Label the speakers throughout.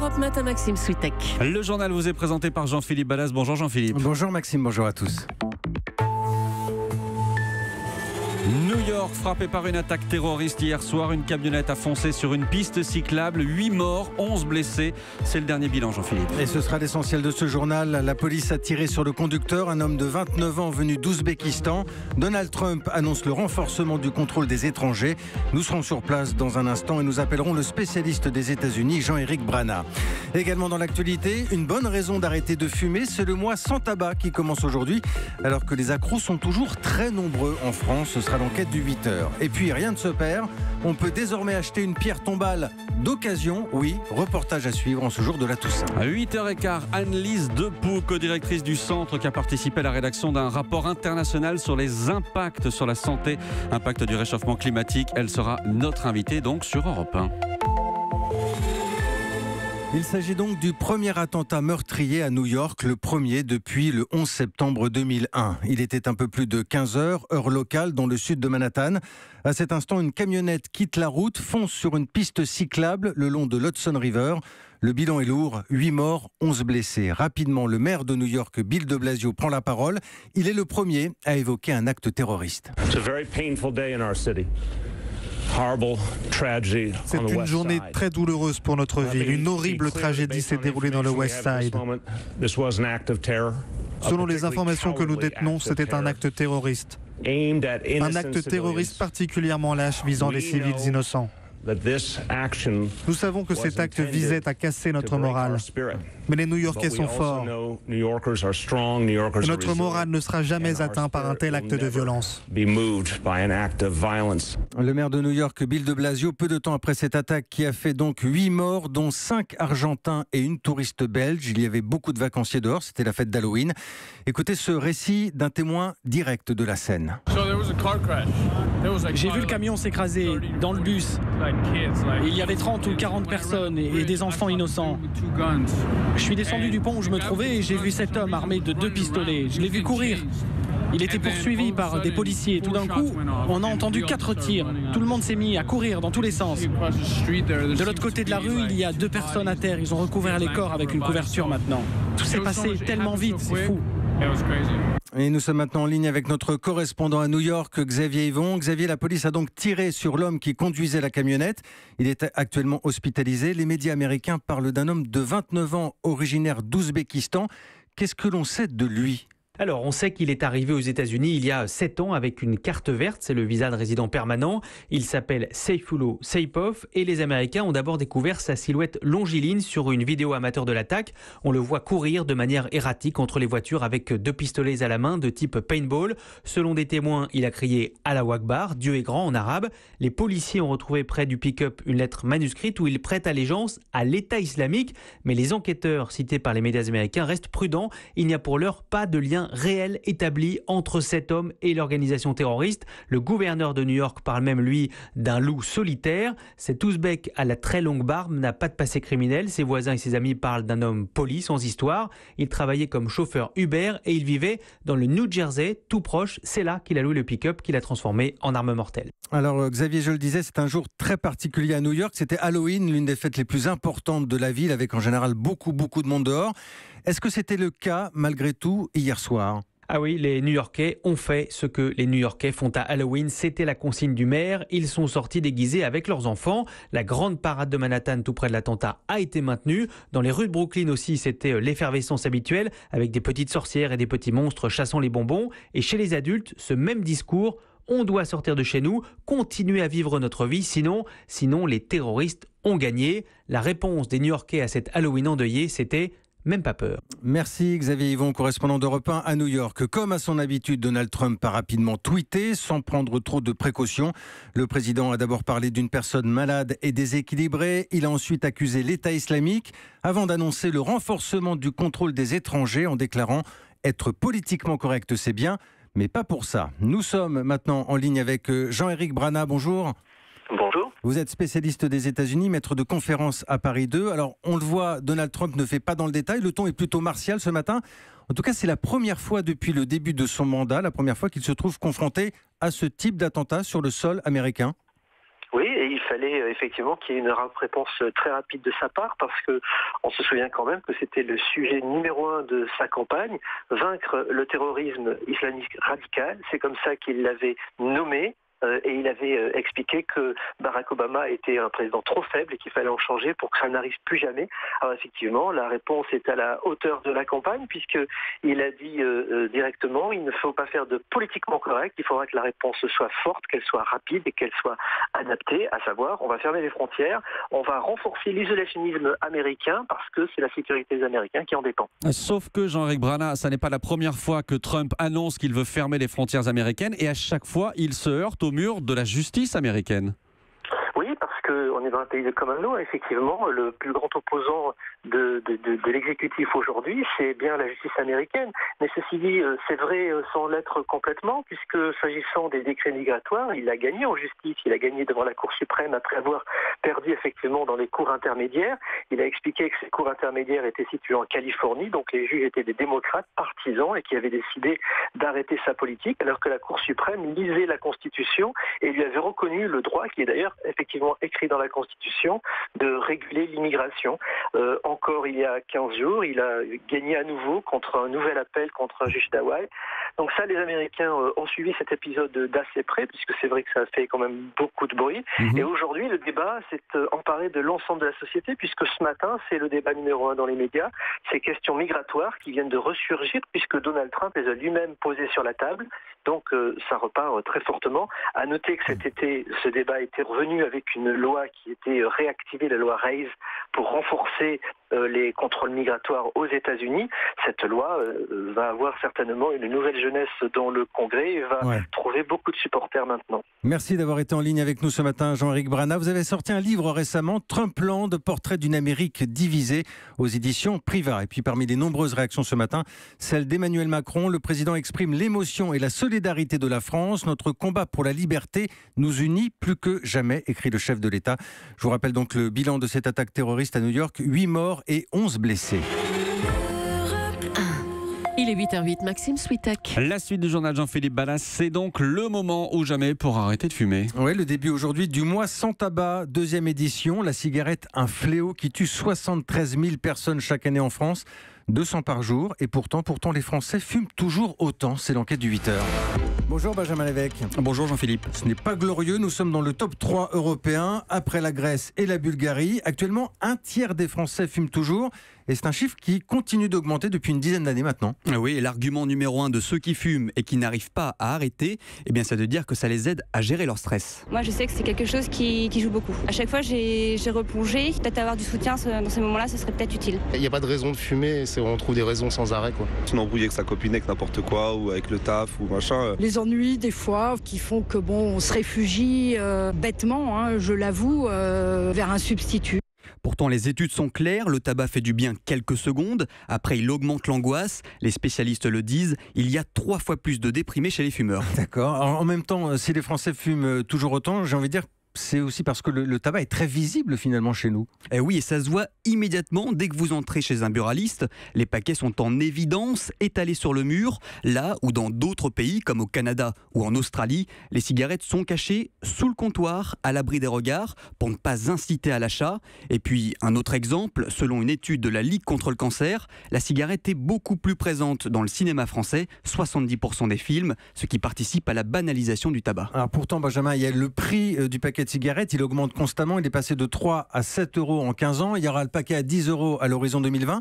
Speaker 1: Europe Matin, Maxime Switek.
Speaker 2: Le journal vous est présenté par Jean-Philippe Ballas. Bonjour Jean-Philippe.
Speaker 3: Bonjour Maxime, bonjour à tous.
Speaker 2: New York frappé par une attaque terroriste hier soir. Une camionnette a foncé sur une piste cyclable. 8 morts, 11 blessés. C'est le dernier bilan, Jean-Philippe.
Speaker 3: Et ce sera l'essentiel de ce journal. La police a tiré sur le conducteur, un homme de 29 ans venu d'Ouzbékistan. Donald Trump annonce le renforcement du contrôle des étrangers. Nous serons sur place dans un instant et nous appellerons le spécialiste des États-Unis, Jean-Éric Brana. Également dans l'actualité, une bonne raison d'arrêter de fumer, c'est le mois sans tabac qui commence aujourd'hui, alors que les accros sont toujours très nombreux en France. Ce sera l'enquête du 8h. Et puis rien ne se perd, on peut désormais acheter une pierre tombale d'occasion. Oui, reportage à suivre en ce jour de la Toussaint.
Speaker 2: À 8h15, Anne-Lise Depoux, co-directrice du centre qui a participé à la rédaction d'un rapport international sur les impacts sur la santé, impact du réchauffement climatique. Elle sera notre invitée donc sur Europe 1.
Speaker 3: Il s'agit donc du premier attentat meurtrier à New York, le premier depuis le 11 septembre 2001. Il était un peu plus de 15 heures, heure locale, dans le sud de Manhattan. À cet instant, une camionnette quitte la route, fonce sur une piste cyclable le long de l'Hudson River. Le bilan est lourd, 8 morts, 11 blessés. Rapidement, le maire de New York, Bill de Blasio, prend la parole. Il est le premier à évoquer un acte terroriste.
Speaker 4: It's a very painful day in our city.
Speaker 5: C'est une journée très douloureuse pour notre ville. Une horrible tragédie s'est déroulée dans le West Side. Selon les informations que nous détenons, c'était un acte terroriste. Un acte terroriste particulièrement lâche visant les civils innocents. Nous savons que cet acte visait à casser notre morale. Mais les New-Yorkais sont forts. Et notre morale ne sera jamais atteinte par un tel acte de violence.
Speaker 3: Le maire de New York, Bill de Blasio, peu de temps après cette attaque qui a fait donc 8 morts, dont 5 Argentins et une touriste belge. Il y avait beaucoup de vacanciers dehors, c'était la fête d'Halloween. Écoutez ce récit d'un témoin direct de la scène.
Speaker 6: J'ai vu le camion s'écraser dans le bus. Il y avait 30 ou 40 personnes et des enfants innocents. Je suis descendu du pont où je me trouvais et j'ai vu cet homme armé de 2 pistolets. Je l'ai vu courir. Il était poursuivi par des policiers. Tout d'un coup, on a entendu 4 tirs. Tout le monde s'est mis à courir dans tous les sens. De l'autre côté de la rue, il y a 2 personnes à terre. Ils ont recouvert les corps avec une couverture maintenant. Tout s'est passé tellement vite, c'est fou.
Speaker 3: Et nous sommes maintenant en ligne avec notre correspondant à New York, Xavier Yvon. Xavier, la police a donc tiré sur l'homme qui conduisait la camionnette. Il est actuellement hospitalisé. Les médias américains parlent d'un homme de 29 ans, originaire d'Ouzbékistan. Qu'est-ce que l'on sait de lui ?
Speaker 7: Alors, on sait qu'il est arrivé aux États-Unis il y a 7 ans avec une carte verte, c'est le visa de résident permanent. Il s'appelle Sayfullo Saipov et les Américains ont d'abord découvert sa silhouette longiligne sur une vidéo amateur de l'attaque. On le voit courir de manière erratique entre les voitures avec 2 pistolets à la main de type paintball. Selon des témoins, il a crié « Allahu Akbar », Dieu est grand en arabe. Les policiers ont retrouvé près du pick-up une lettre manuscrite où il prête allégeance à l'État islamique. Mais les enquêteurs cités par les médias américains restent prudents. Il n'y a pour l'heure pas de lien réel établi entre cet homme et l'organisation terroriste. Le gouverneur de New York parle même, lui, d'un loup solitaire. Cet Ouzbek à la très longue barbe n'a pas de passé criminel. Ses voisins et ses amis parlent d'un homme poli, sans histoire. Il travaillait comme chauffeur Uber et il vivait dans le New Jersey, tout proche. C'est là qu'il a loué le pick-up qu'il a transformé en arme mortelle.
Speaker 3: Alors Xavier, je le disais, c'est un jour très particulier à New York. C'était Halloween, l'une des fêtes les plus importantes de la ville, avec en général beaucoup de monde dehors. Est-ce que c'était le cas, malgré tout, hier soir ?
Speaker 7: Ah oui, les New-Yorkais ont fait ce que les New-Yorkais font à Halloween. C'était la consigne du maire. Ils sont sortis déguisés avec leurs enfants. La grande parade de Manhattan, tout près de l'attentat, a été maintenue. Dans les rues de Brooklyn aussi, c'était l'effervescence habituelle, avec des petites sorcières et des petits monstres chassant les bonbons. Et chez les adultes, ce même discours. On doit sortir de chez nous, continuer à vivre notre vie, sinon les terroristes ont gagné. La réponse des New-Yorkais à cette Halloween endeuillée, c'était même pas peur.
Speaker 3: Merci Xavier Yvon, correspondant d'Europe 1 à New York. Comme à son habitude, Donald Trump a rapidement tweeté sans prendre trop de précautions. Le président a d'abord parlé d'une personne malade et déséquilibrée. Il a ensuite accusé l'État islamique avant d'annoncer le renforcement du contrôle des étrangers en déclarant « Être politiquement correct, c'est bien, mais pas pour ça ». Nous sommes maintenant en ligne avec Jean-Éric Brana. Bonjour.
Speaker 8: Bonjour.
Speaker 3: Vous êtes spécialiste des États-Unis, maître de conférence à Paris 2. Alors, on le voit, Donald Trump ne fait pas dans le détail. Le ton est plutôt martial ce matin. En tout cas, c'est la première fois depuis le début de son mandat, la première fois qu'il se trouve confronté à ce type d'attentat sur le sol américain.
Speaker 8: Oui, et il
Speaker 1: fallait effectivement qu'il y ait une réponse très rapide de sa part, parce que on se souvient quand même que c'était le sujet numéro 1 de sa campagne, vaincre le terrorisme islamique radical. C'est comme ça qu'il l'avait nommé. Et il avait expliqué que Barack Obama était un président trop faible et qu'il fallait en changer pour que ça n'arrive plus jamais. Alors effectivement, la réponse est à la hauteur de la campagne, puisqu'il a dit directement, il ne faut pas faire de politiquement correct, il faudra que la réponse soit forte, qu'elle soit rapide et qu'elle soit adaptée, à savoir, on va fermer les frontières, on va renforcer l'isolationnisme américain, parce que c'est la sécurité des Américains qui en dépend.
Speaker 2: Sauf que Jean-Éric Brana, ça n'est pas la première fois que Trump annonce qu'il veut fermer les frontières américaines, et à chaque fois, il se heurte au mur de la justice américaine.
Speaker 1: Oui, parce qu'on est dans un pays de common law, effectivement, le plus grand opposant de l'exécutif aujourd'hui, c'est bien la justice américaine. Mais ceci dit, c'est vrai sans l'être complètement, puisque s'agissant des décrets migratoires, il a gagné en justice, il a gagné devant la Cour suprême après avoir perdu effectivement dans les cours intermédiaires. Il a expliqué que ces cours intermédiaires étaient situés en Californie, donc les juges étaient des démocrates partisans et qui avaient décidé d'arrêter sa politique, alors que la Cour suprême lisait la Constitution et lui avait reconnu le droit, qui est d'ailleurs effectivement écrit dans la Constitution, de réguler l'immigration. Encore il y a 15 jours, il a gagné à nouveau contre un nouvel appel contre un juge d'Hawaï. Donc ça, les Américains ont suivi cet épisode d'assez près, puisque c'est vrai que ça a fait quand même beaucoup de bruit. Et aujourd'hui, le débat s'est emparé de l'ensemble de la société, puisque ce matin, c'est le débat numéro 1 dans les médias, ces questions migratoires qui viennent de ressurgir, puisque Donald Trump les a lui-même posées sur la table. Donc ça repart très fortement. À noter que cet été, ce débat était revenu avec une loi qui était réactivée, la loi Hayes, pour renforcer les contrôles migratoires aux États-Unis. Cette loi va avoir certainement une nouvelle jeunesse dans le Congrès et va trouver beaucoup de supporters maintenant.
Speaker 3: Merci d'avoir été en ligne avec nous ce matin, Jean-Éric Brana. Vous avez sorti un livre récemment, Trumpland, portrait d'une Amérique divisée, aux éditions Priva. Et puis parmi les nombreuses réactions ce matin, celle d'Emmanuel Macron. Le président exprime l'émotion et la solidarité de la France. Notre combat pour la liberté nous unit plus que jamais, écrit le chef de l'État. Je vous rappelle donc le bilan de cette attaque terroriste à New York, 8 morts et 11 blessés.
Speaker 8: Il est 8h08, Maxime Switek.
Speaker 2: La suite du journal Jean-Philippe Ballas, c'est donc le moment ou jamais pour arrêter de fumer.
Speaker 3: Oui, le début aujourd'hui du mois sans tabac, 2e édition. La cigarette, un fléau qui tue 73 000 personnes chaque année en France, 200 par jour. Et pourtant, les Français fument toujours autant. C'est l'enquête du 8h. Bonjour Benjamin Lévesque.
Speaker 2: Bonjour Jean-Philippe.
Speaker 3: Ce n'est pas glorieux, nous sommes dans le top 3 européen, après la Grèce et la Bulgarie. Actuellement, un tiers des Français fument toujours. Et c'est un chiffre qui continue d'augmenter depuis une dizaine d'années maintenant.
Speaker 9: Oui, et l'argument numéro 1 de ceux qui fument et qui n'arrivent pas à arrêter, eh bien, c'est de dire que ça les aide à gérer leur stress.
Speaker 10: Moi, je sais que c'est quelque chose qui joue beaucoup. À chaque fois, j'ai replongé. Peut-être avoir du soutien dans ces moments-là, ce serait peut-être utile.
Speaker 11: Il n'y a pas de raison de fumer, on trouve des raisons sans arrêt, quoi.
Speaker 12: Une embrouille avec sa copine, avec n'importe quoi, ou avec le taf, ou machin.
Speaker 13: Les ennuis, des fois, qui font que, on se réfugie bêtement, je l'avoue, vers un substitut.
Speaker 9: Pourtant, les études sont claires, le tabac fait du bien quelques secondes, après il augmente l'angoisse, les spécialistes le disent, il y a 3 fois plus de déprimés chez les fumeurs.
Speaker 3: D'accord, alors, en même temps, si les Français fument toujours autant, j'ai envie de dire c'est aussi parce que le tabac est très visible finalement chez nous.
Speaker 9: Et oui, et ça se voit immédiatement dès que vous entrez chez un buraliste. Les paquets sont en évidence, étalés sur le mur. Là où dans d'autres pays, comme au Canada ou en Australie, les cigarettes sont cachées sous le comptoir, à l'abri des regards, pour ne pas inciter à l'achat. Et puis, un autre exemple, selon une étude de la Ligue contre le cancer, la cigarette est beaucoup plus présente dans le cinéma français, 70% des films, ce qui participe à la banalisation du tabac.
Speaker 3: Alors pourtant, Benjamin, il y a le prix du paquet de cigarettes, il augmente constamment, il est passé de 3 à 7 euros en 15 ans, il y aura le paquet à 10 euros à l'horizon 2020.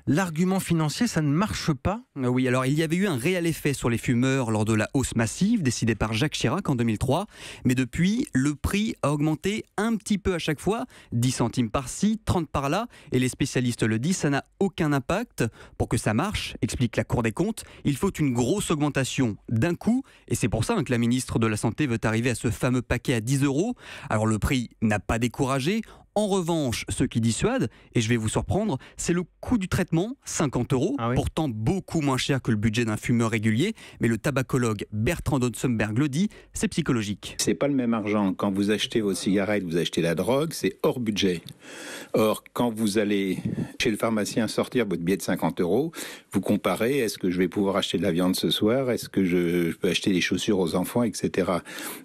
Speaker 3: L'argument financier, ça ne marche pas ?
Speaker 9: Oui, alors il y avait eu un réel effet sur les fumeurs lors de la hausse massive décidée par Jacques Chirac en 2003, mais depuis, le prix a augmenté un petit peu à chaque fois, 10 centimes par-ci, 30 par-là, et les spécialistes le disent, ça n'a aucun impact. Pour que ça marche, explique la Cour des comptes, il faut une grosse augmentation d'un coup, et c'est pour ça que la ministre de la Santé veut arriver à ce fameux paquet à 10 euros. Alors le prix n'a pas découragé. En revanche, ce qui dissuade, et je vais vous surprendre, c'est le coût du traitement, 50 €, pourtant beaucoup moins cher que le budget d'un fumeur régulier. Mais le tabacologue Bertrand Dotzenberg le dit, c'est psychologique.
Speaker 14: C'est pas le même argent. Quand vous achetez vos cigarettes, vous achetez la drogue, c'est hors budget. Or, quand vous allez chez le pharmacien sortir votre billet de 50 €, vous comparez, est-ce que je vais pouvoir acheter de la viande ce soir, est-ce que je peux acheter des chaussures aux enfants, etc.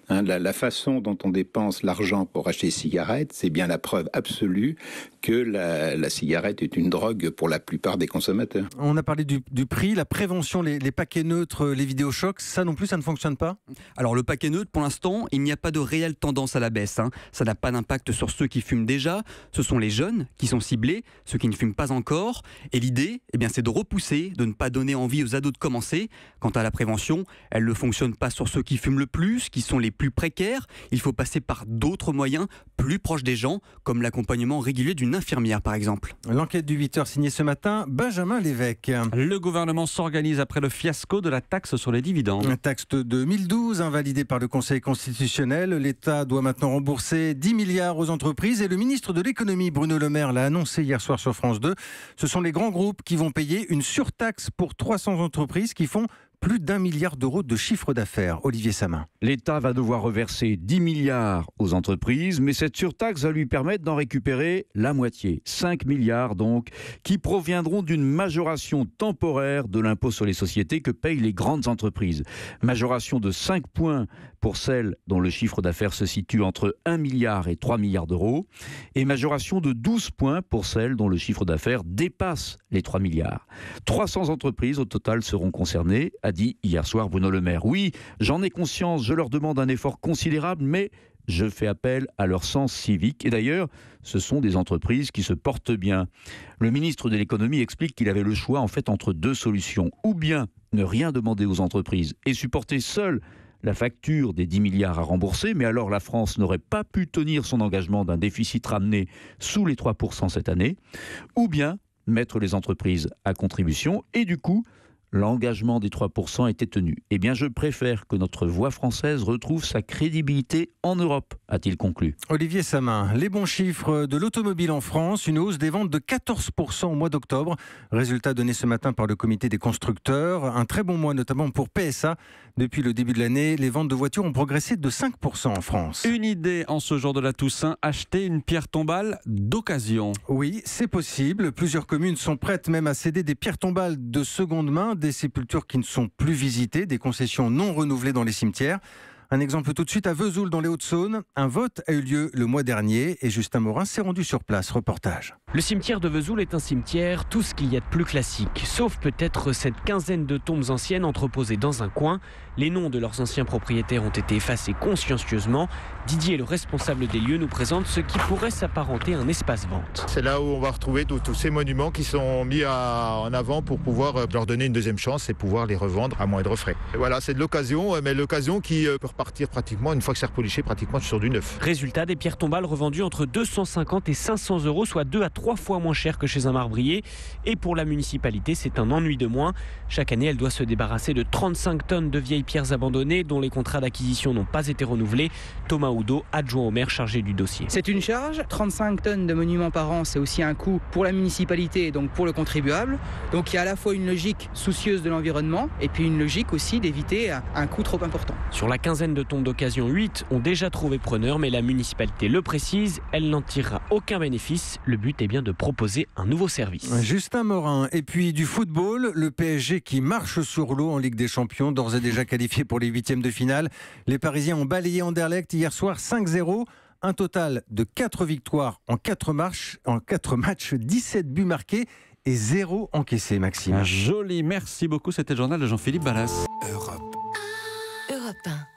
Speaker 14: La façon dont on dépense l'argent pour acheter des cigarettes, c'est bien la preuve absolue que la cigarette est une drogue pour la plupart des consommateurs.
Speaker 3: On a parlé du prix, la prévention, les paquets neutres, les vidéochocs, ça non plus, ça ne fonctionne pas ?
Speaker 9: Alors le paquet neutre, pour l'instant, il n'y a pas de réelle tendance à la baisse. Ça n'a pas d'impact sur ceux qui fument déjà. Ce sont les jeunes qui sont ciblés, ceux qui ne fument pas encore. Et l'idée, c'est de repousser, de ne pas donner envie aux ados de commencer. Quant à la prévention, elle ne fonctionne pas sur ceux qui fument le plus, qui sont les plus précaires. Il faut passer par d'autres moyens plus proches des gens, comme l'accompagnement régulier d'une infirmière par exemple.
Speaker 3: L'enquête du 8h signée ce matin, Benjamin Lévesque.
Speaker 2: Le gouvernement s'organise après le fiasco de la taxe sur les dividendes.
Speaker 3: Un taxe de 2012 invalidée par le Conseil constitutionnel. L'État doit maintenant rembourser 10 milliards aux entreprises et le ministre de l'économie Bruno Le Maire l'a annoncé hier soir sur France 2. Ce sont les grands groupes qui vont payer une surtaxe pour 300 entreprises qui font plus d'1 milliard d'euros de chiffre d'affaires. Olivier Samin.
Speaker 15: L'État va devoir reverser 10 milliards aux entreprises, mais cette surtaxe va lui permettre d'en récupérer la moitié, 5 milliards donc, qui proviendront d'une majoration temporaire de l'impôt sur les sociétés que payent les grandes entreprises. Majoration de 5 points pour celles dont le chiffre d'affaires se situe entre 1 milliard et 3 milliards d'euros, et majoration de 12 points pour celles dont le chiffre d'affaires dépasse les 3 milliards. 300 entreprises au total seront concernées, a dit hier soir Bruno Le Maire. Oui, j'en ai conscience, je leur demande un effort considérable, mais je fais appel à leur sens civique. Et d'ailleurs, ce sont des entreprises qui se portent bien. Le ministre de l'économie explique qu'il avait le choix en fait entre deux solutions. Ou bien ne rien demander aux entreprises et supporter seul la facture des 10 milliards à rembourser, mais alors la France n'aurait pas pu tenir son engagement d'un déficit ramené sous les 3% cette année. Ou bien mettre les entreprises à contribution et du coup, l'engagement des 3% était tenu. Eh bien, je préfère que notre voix française retrouve sa crédibilité en Europe, a-t-il conclu.
Speaker 3: Olivier Samin, les bons chiffres de l'automobile en France, une hausse des ventes de 14% au mois d'octobre. Résultat donné ce matin par le comité des constructeurs. Un très bon mois, notamment pour PSA. Depuis le début de l'année, les ventes de voitures ont progressé de 5% en France.
Speaker 2: Une idée en ce jour de la Toussaint, acheter une pierre tombale d'occasion.
Speaker 3: Oui, c'est possible. Plusieurs communes sont prêtes même à céder des pierres tombales de seconde main, des sépultures qui ne sont plus visitées, des concessions non renouvelées dans les cimetières. Un exemple tout de suite à Vesoul dans les Hauts-de-Saône. Un vote a eu lieu le mois dernier et Justin Morin s'est rendu sur place. Reportage.
Speaker 16: Le cimetière de Vesoul est un cimetière, tout ce qu'il y a de plus classique, sauf peut-être cette quinzaine de tombes anciennes entreposées dans un coin. Les noms de leurs anciens propriétaires ont été effacés consciencieusement. Didier, le responsable des lieux, nous présente ce qui pourrait s'apparenter à un espace-vente.
Speaker 17: C'est là où on va retrouver tous ces monuments qui sont mis en avant pour pouvoir leur donner une deuxième chance et pouvoir les revendre à moindre frais. Et voilà, c'est de l'occasion, mais l'occasion qui peut repartir pratiquement, une fois que c'est repoliché, pratiquement sur du neuf.
Speaker 16: Résultat, des pierres tombales revendues entre 250 et 500 euros, soit 2 à 3 fois moins cher que chez un marbrier. Et pour la municipalité, c'est un ennui de moins. Chaque année, elle doit se débarrasser de 35 tonnes de vieilles pierres abandonnées dont les contrats d'acquisition n'ont pas été renouvelés. Thomas Oudot, adjoint au maire chargé du dossier.
Speaker 18: C'est une charge, 35 tonnes de monuments par an, c'est aussi un coût pour la municipalité et donc pour le contribuable. Donc il y a à la fois une logique soucieuse de l'environnement et puis une logique aussi d'éviter un coût trop important.
Speaker 16: Sur la quinzaine de tombes d'occasion, 8 ont déjà trouvé preneur, mais la municipalité le précise, elle n'en tirera aucun bénéfice. Le but est bien de proposer un nouveau service.
Speaker 3: Justin Morin, et puis du football, le PSG qui marche sur l'eau en Ligue des Champions, d'ores et déjà qualifié pour les huitièmes de finale. Les Parisiens ont balayé Anderlecht hier soir 5-0. Un total de 4 victoires en 4 matchs, 17 buts marqués et 0 encaissés, Maxime.
Speaker 2: Joli, merci beaucoup. C'était le journal de Jean-Philippe Ballas.
Speaker 8: Europe 1.